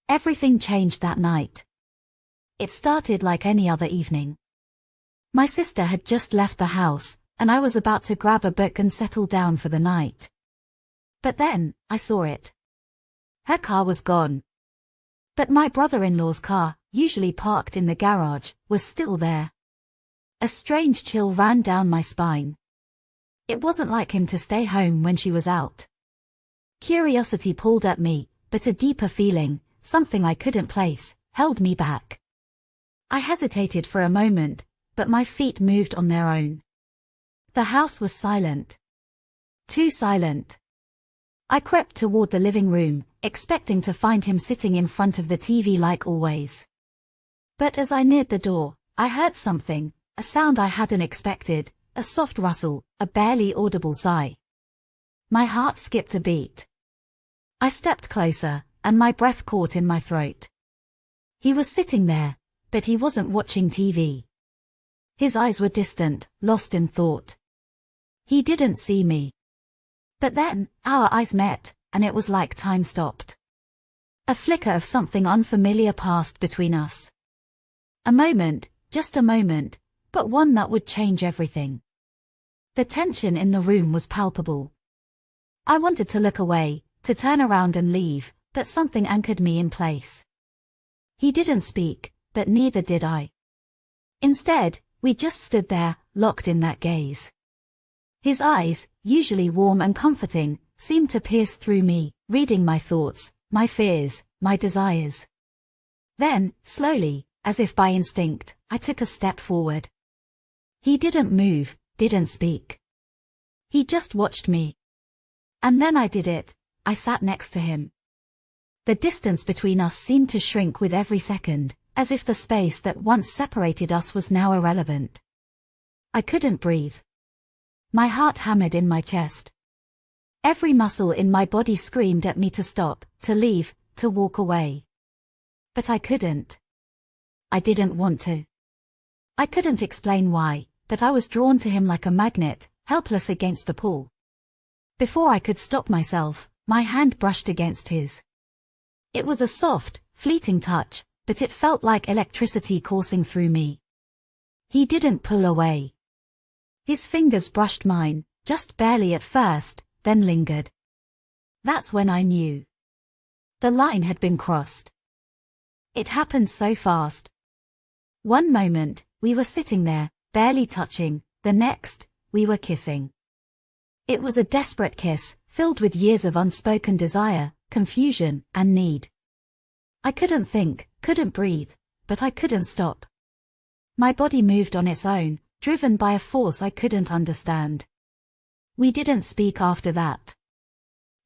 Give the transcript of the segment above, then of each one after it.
Everything changed that night. It started like any other evening. My sister had just left the house, and I was about to grab a book and settle down for the night. But then, I saw it. Her car was gone. But my brother-in-law's car, usually parked in the garage, was still there. A strange chill ran down my spine. It wasn't like him to stay home when she was out. Curiosity pulled at me, but a deeper feeling, something I couldn't place, held me back. I hesitated for a moment, but my feet moved on their own. The house was silent. Too silent. I crept toward the living room, expecting to find him sitting in front of the TV like always. But as I neared the door, I heard something, a sound I hadn't expected, a soft rustle, a barely audible sigh. My heart skipped a beat. I stepped closer, and my breath caught in my throat. He was sitting there, but he wasn't watching TV. His eyes were distant, lost in thought. He didn't see me. But then, our eyes met, and it was like time stopped. A flicker of something unfamiliar passed between us. A moment, just a moment, but one that would change everything. The tension in the room was palpable. I wanted to look away, to turn around and leave, but something anchored me in place. He didn't speak, but neither did I. Instead, we just stood there, locked in that gaze. His eyes, usually warm and comforting, seemed to pierce through me, reading my thoughts, my fears, my desires. Then, slowly, as if by instinct, I took a step forward. He didn't move, didn't speak. He just watched me. And then I did it, I sat next to him. The distance between us seemed to shrink with every second, as if the space that once separated us was now irrelevant. I couldn't breathe. My heart hammered in my chest. Every muscle in my body screamed at me to stop, to leave, to walk away. But I couldn't. I didn't want to. I couldn't explain why, but I was drawn to him like a magnet, helpless against the pull. Before I could stop myself, my hand brushed against his. It was a soft, fleeting touch, but it felt like electricity coursing through me. He didn't pull away. His fingers brushed mine, just barely at first, then lingered. That's when I knew. The line had been crossed. It happened so fast. One moment, we were sitting there, barely touching, the next, we were kissing. It was a desperate kiss, filled with years of unspoken desire, confusion, and need. I couldn't think, couldn't breathe, but I couldn't stop. My body moved on its own, driven by a force I couldn't understand. We didn't speak after that.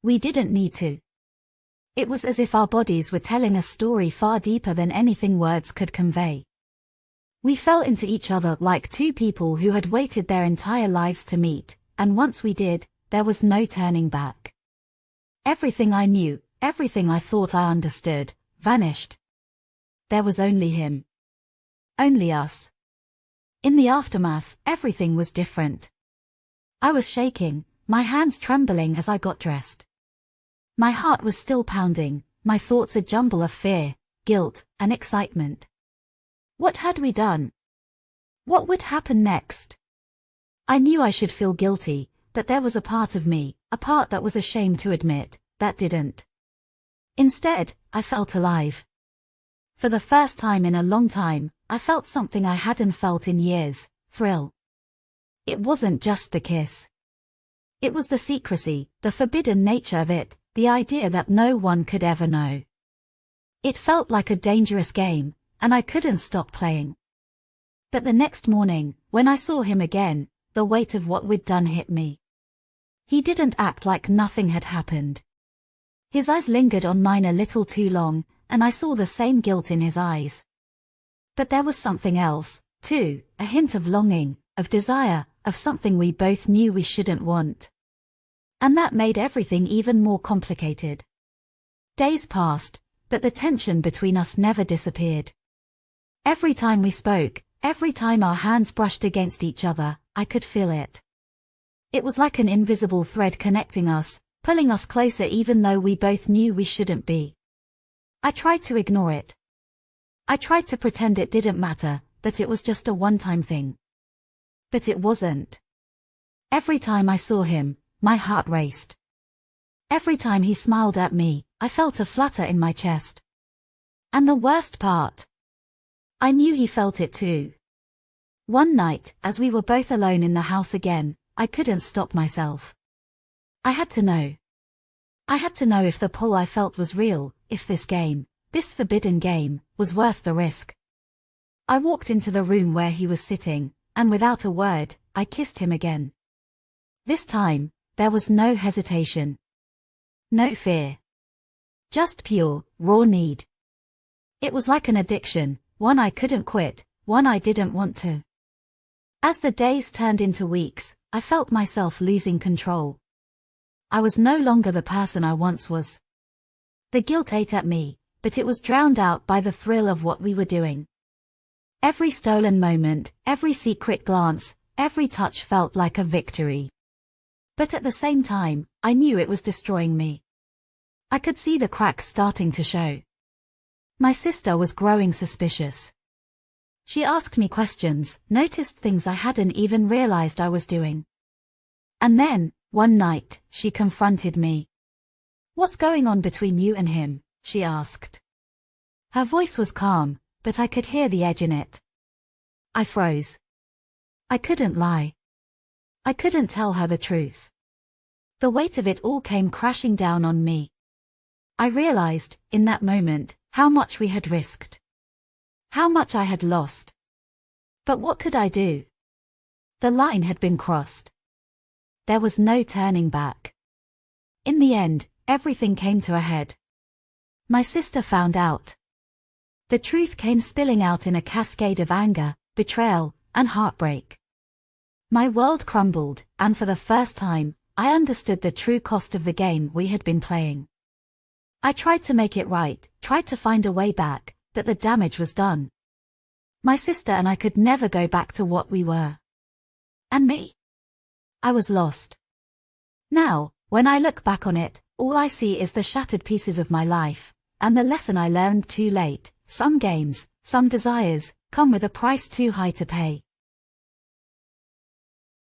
We didn't need to. It was as if our bodies were telling a story far deeper than anything words could convey. We fell into each other like two people who had waited their entire lives to meet, and once we did, there was no turning back. Everything I knew, everything I thought I understood, vanished. There was only him. Only us. In the aftermath, everything was different. I was shaking, my hands trembling as I got dressed. My heart was still pounding, my thoughts a jumble of fear, guilt, and excitement. What had we done? What would happen next? I knew I should feel guilty, but there was a part of me, a part that was ashamed to admit, that didn't. Instead, I felt alive. For the first time in a long time, I felt something I hadn't felt in years, thrill. It wasn't just the kiss. It was the secrecy, the forbidden nature of it, the idea that no one could ever know. It felt like a dangerous game, and I couldn't stop playing. But the next morning, when I saw him again, the weight of what we'd done hit me. He didn't act like nothing had happened. His eyes lingered on mine a little too long, and I saw the same guilt in his eyes. But there was something else, too, a hint of longing, of desire, of something we both knew we shouldn't want. And that made everything even more complicated. Days passed, but the tension between us never disappeared. Every time we spoke, every time our hands brushed against each other, I could feel it. It was like an invisible thread connecting us, pulling us closer even though we both knew we shouldn't be. I tried to ignore it. I tried to pretend it didn't matter, that it was just a one-time thing. But it wasn't. Every time I saw him, my heart raced. Every time he smiled at me, I felt a flutter in my chest. And the worst part, I knew he felt it too. One night, as we were both alone in the house again, I couldn't stop myself. I had to know. I had to know if the pull I felt was real, if this game, this forbidden game, was worth the risk. I walked into the room where he was sitting, and without a word, I kissed him again. This time, there was no hesitation. No fear. Just pure, raw need. It was like an addiction, one I couldn't quit, one I didn't want to. As the days turned into weeks, I felt myself losing control. I was no longer the person I once was. The guilt ate at me, but it was drowned out by the thrill of what we were doing. Every stolen moment, every secret glance, every touch felt like a victory. But at the same time, I knew it was destroying me. I could see the cracks starting to show. My sister was growing suspicious. She asked me questions, noticed things I hadn't even realized I was doing. And then, one night, she confronted me. "What's going on between you and him?" she asked. Her voice was calm, but I could hear the edge in it. I froze. I couldn't lie. I couldn't tell her the truth. The weight of it all came crashing down on me. I realized, in that moment, how much we had risked. How much I had lost. But what could I do? The line had been crossed. There was no turning back. In the end, everything came to a head. My sister found out. The truth came spilling out in a cascade of anger, betrayal, and heartbreak. My world crumbled, and for the first time, I understood the true cost of the game we had been playing. I tried to make it right, tried to find a way back, but the damage was done. My sister and I could never go back to what we were. And me? I was lost. Now, when I look back on it, all I see is the shattered pieces of my life, and the lesson I learned too late. Some games, some desires, come with a price too high to pay.